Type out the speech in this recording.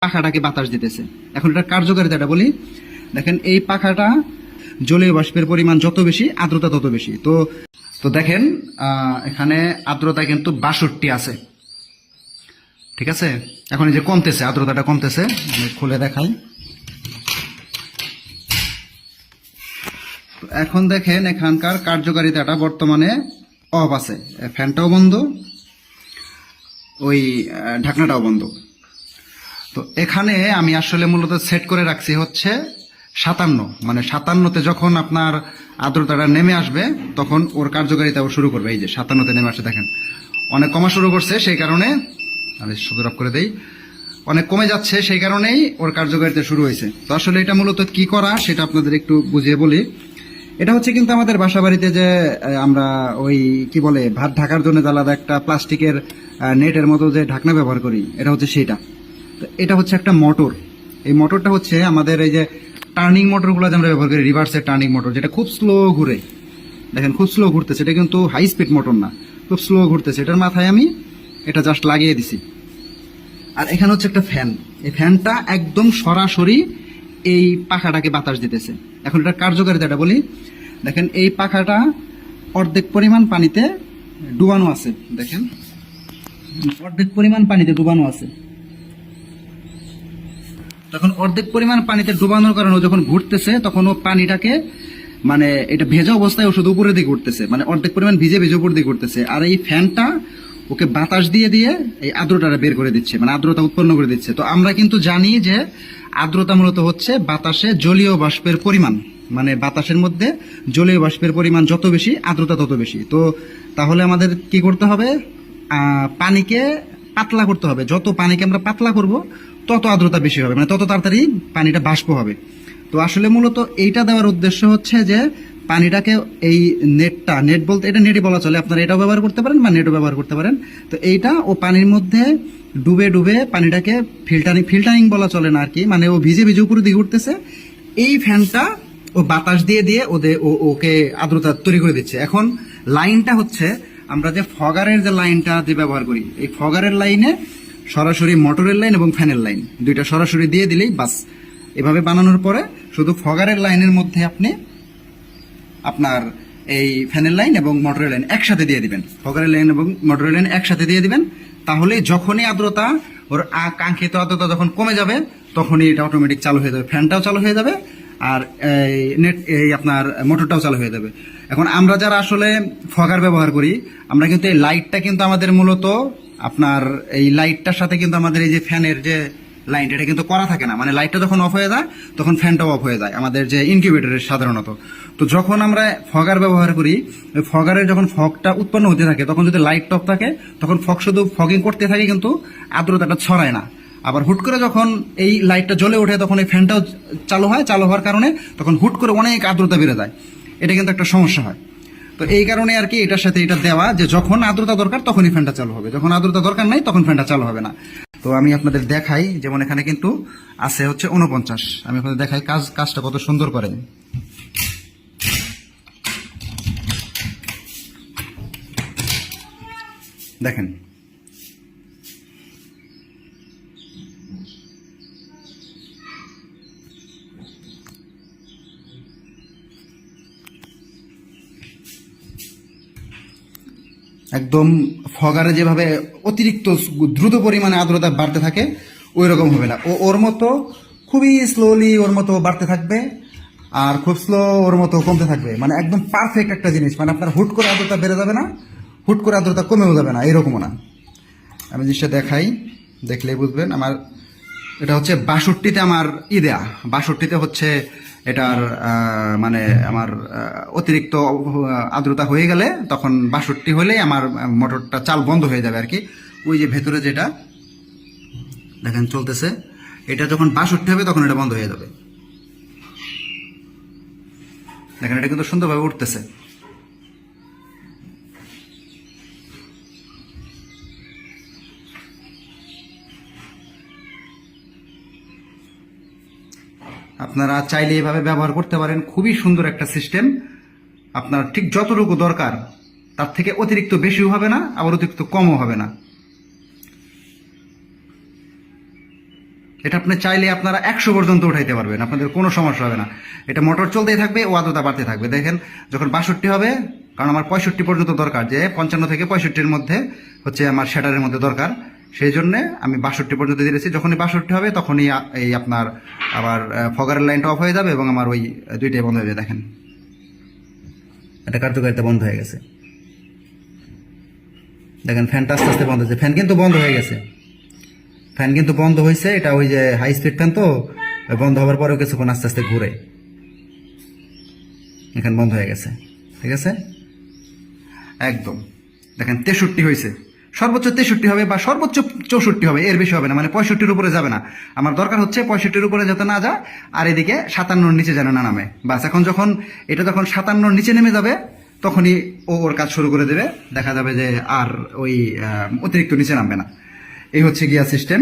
পাখাটাকে বাতাস দিতেছে। এখন এটা কার্যকারিতাটা বলি। দেখেন এই পাখাটা জলীয় বাষ্পের পরিমাণ যত বেশি আর্দ্রতা তত বেশি। তো তো দেখেন এখানে আর্দ্রতা কিন্তু 62 আছে, ঠিক আছে। এখন এই যে কমতেছে, আর্দ্রতাটা কমতেছে, আমি খুলে দেখাই। এখন দেখেন এখানকার কার্যকারিতাটা বর্তমানে অফ আছে, ফ্যানটাও বন্ধ, ওই ঢাকনাটাও বন্ধ। তো এখানে আমি আসলে মূলত সেট করে রাখছি হচ্ছে 57, মানে 57তে যখন আপনার আর্দ্রতাটা নেমে আসবে তখন ওর কার্যকারিতাও শুরু করবে। এই যে 57তে নেমে আসছে, দেখেন অনেক কমা শুরু করছে, সেই কারণে আমি শুধু অফ করে দেই, অনেক কমে যাচ্ছে, সেই কারণেই ওর কার্যকারিতা শুরু হয়েছে। তো আসলে এটা মূলত কি করা সেটা আপনাদের একটু বুঝিয়ে বলি। এটা হচ্ছে কিন্তু আমাদের বাসা বাড়িতে যে আমরা ওই কি বলে ভাত ঢাকার জন্য আলাদা একটা প্লাস্টিকের নেটের মতো যে ঢাকনা ব্যবহার করি, এটা হচ্ছে সেটা। তো এটা হচ্ছে একটা মোটর। এই মোটরটা হচ্ছে আমাদের এই যে টার্নিং মোটরগুলো যে আমরা ব্যবহার করি, রিভার্সের টার্নিং মোটর, যেটা খুব স্লো ঘুরে, দেখেন খুব স্লো ঘুরতেছে। এটা কিন্তু হাই স্পিড মোটর না, খুব স্লো ঘুরতেছে। এটার মাথায় আমি এটা জাস্ট লাগিয়ে দিছি। আর এখানে হচ্ছে একটা ফ্যান, এই ফ্যানটা একদম সরাসরি এই পাখাটাকে বাতাস দিতেছে। এখন এটার কার্যকারিতাটা বলি। দেখেন এই পাখাটা অর্ধেক পরিমাণ পানিতে ডুবানো আছে, দেখেন অর্ধেক পরিমাণ পানিতে ডুবানো আছে। তখন অর্ধেক পরিমাণ পানিতে ডুবানোর কারণে যখন ঘুরতেছে তখন ও পানিটাকে, মানে এটা ভেজা অবস্থায় ও শুধু উপরের দিকে উঠতেছে, মানে অর্ধেক পরিমাণ ভিজে ভিজে উপর দিকে উঠতেছে। আর এই ফ্যানটা ওকে বাতাস দিয়ে দিয়ে এই আর্দ্রতাটা বের করে দিচ্ছে, মানে আর্দ্রতা উৎপন্ন করে দিচ্ছে। তো আমরা কিন্তু জানি যে আর্দ্রতা মূলত হচ্ছে বাতাসে জলীয় বাষ্পের পরিমাণ, মানে বাতাসের মধ্যে জলীয় বাষ্পের পরিমাণ যত বেশি আর্দ্রতা তত বেশি। তো তাহলে আমাদের কি করতে হবে, পানিকে পাতলা করতে হবে। যত পানিকে আমরা পাতলা করব তত আর্দ্রতা বেশি হবে, মানে তত তাড়াতাড়ি পানিটা বাষ্প হবে। তো আসলে মূলত এইটা দেওয়ার উদ্দেশ্য হচ্ছে যে পানিটাকে এই নেট বলতে এটা নেটই বলা চলে, আপনারা এটাও ব্যবহার করতে পারেন বা নেটও ব্যবহার করতে পারেন। তো এইটা ও পানির মধ্যে ডুবে ডুবে পানিটাকে ফিল্টারিং বলা চলে না আর কি, মানে ও ভিজে ভিজে উপরে দিকে উঠতেছে। এই ফ্যানটা ও বাতাস দিয়ে দিয়ে ওকে আর্দ্রতা তৈরি করে দিচ্ছে। এখন লাইনটা হচ্ছে আমরা যে ফগারের যে লাইনটা যে ব্যবহার করি, এই ফগারের লাইনে সরাসরি মোটরের লাইন এবং ফ্যানের লাইন দুইটা সরাসরি দিয়ে দিলেই বাস। এভাবে বানানোর পরে শুধু ফগারের লাইনের মধ্যে আপনি আপনার এই ফ্যানের লাইন এবং মোটরের লাইন একসাথে দিয়ে দিবেন, ফগারের লাইন এবং মোটরের লাইন একসাথে দিয়ে দিবেন। তাহলে যখনই আর্দ্রতা ওর কাঙ্ক্ষিত আর্দ্রতা যখন কমে যাবে তখনই এটা অটোমেটিক চালু হয়ে যাবে, ফ্যানটাও চালু হয়ে যাবে আর এই আপনার মোটরটাও চালু হয়ে যাবে। এখন আমরা যারা আসলে ফগার ব্যবহার করি, আমরা কিন্তু এই লাইটটা কিন্তু আমাদের মূলত আপনার এই লাইটটার সাথে কিন্তু আমাদের এই যে ফ্যানের যে লাইনটা এটা কিন্তু করা থাকে না, মানে লাইটটা যখন অফ হয়ে যায় তখন ফ্যানটাও অফ হয়ে যায় আমাদের যে ইনকিউবেটরের সাধারণত। তো যখন আমরা ফগার ব্যবহার করি, ওই ফগারের যখন ফগটা উৎপন্ন হতে থাকে তখন যদি লাইট অফ থাকে তখন ফগ শুধু ফগিং করতে থাকে কিন্তু আর্দ্রতাটা ছড়ায় না। আবার হুট করে যখন এই লাইটটা জ্বলে ওঠে তখন এই ফ্যানটাও চালু হয়, চালু হওয়ার কারণে তখন হুট করে অনেক আর্দ্রতা বেড়ে যায়, এটা কিন্তু একটা সমস্যা হয়। তো এই কারণে আর কি এটার সাথে এটা দেওয়া যে যখন আর্দ্রতা দরকার তখনই ফ্যানটা চালু হবে, যখন আর্দ্রতা দরকার নাই তখন ফ্যানটা চালু হবে না। তো আমি আপনাদের দেখাই, যেমন এখানে কিন্তু আছে হচ্ছে 49, আমি আপনাদের দেখাই কাজটা কত সুন্দর করে। দেখেন একদম ফগারে যেভাবে অতিরিক্ত দ্রুত পরিমাণে আর্দ্রতা বাড়তে থাকে ওই রকম হবে না, ওর মতো খুবই স্লোলি ওর মতো বাড়তে থাকবে আর খুব স্লো ওর মতো কমতে থাকবে, মানে একদম পারফেক্ট একটা জিনিস। মানে আপনার হুট করে আর্দ্রতা বেড়ে যাবে না, হুট করে আর্দ্রতা কমেও যাবে না, এরকমও না। আমি জিনিসটা দেখাই, দেখলেই বুঝবেন। আমার এটা হচ্ছে 62তে আমার দেয়া, 62তে হচ্ছে এটার মানে আমার অতিরিক্ত আর্দ্রতা হয়ে গেলে তখন 62 হলেই আমার মোটরটা চাল বন্ধ হয়ে যাবে আর কি। ওই যে ভেতরে যেটা দেখেন চলতেছে, এটা যখন 62 হবে তখন এটা বন্ধ হয়ে যাবে। দেখেন এটা কিন্তু সুন্দরভাবে উঠতেছে। আপনারা চাইলে এভাবে ব্যবহার করতে পারেন, খুবই সুন্দর একটা সিস্টেম। আপনার ঠিক যতটুকু দরকার তার থেকে অতিরিক্ত বেশিও হবে না, আবার অতিরিক্ত কমও হবে না। এটা আপনি চাইলে আপনারা 100 পর্যন্ত উঠাইতে পারবেন, আপনাদের কোনো সমস্যা হবে না। এটা মোটর চলতেই থাকবে, ও আদ্রতা বাড়তে থাকবে। দেখেন যখন 62 হবে, কারণ আমার 65 পর্যন্ত দরকার, যে 55 থেকে 65-র মধ্যে হচ্ছে আমার শ্যাটারের মধ্যে দরকার, সেই জন্য আমি 62 পর্যন্ত দিয়েছি। যখনই 62 হবে তখনই এই আপনার আবার ফগারের লাইনটা অফ হয়ে যাবে এবং আমার ওই দুইটাই বন্ধ হয়ে যাবে। দেখেন এটা কার্যকারিতা বন্ধ হয়ে গেছে। দেখেন ফ্যানটা আস্তে আস্তে বন্ধ হয়েছে, ফ্যান কিন্তু বন্ধ হয়ে গেছে, ফ্যান কিন্তু বন্ধ হয়েছে। এটা ওই যে হাই স্পিড ফ্যান, তো বন্ধ হওয়ার পরেও কিছুক্ষণ আস্তে আস্তে ঘুরে এখানে বন্ধ হয়ে গেছে। ঠিক আছে, একদম দেখেন 63 হয়েছে, সর্বোচ্চ 63 হবে বা সর্বোচ্চ 64 হবে, এর বেশি হবে না, মানে 65-র উপরে যাবে না। আমার দরকার হচ্ছে 65-র উপরে যাতে না যায়, আর এদিকে 57-র নিচে যেন না নামে। বাস এখন যখন এটা যখন 57-র নিচে নেমে যাবে তখনই ও ওর কাজ শুরু করে দেবে, দেখা যাবে যে আর ওই অতিরিক্ত নিচে নামবে না। এই হচ্ছে গিয়ার সিস্টেম।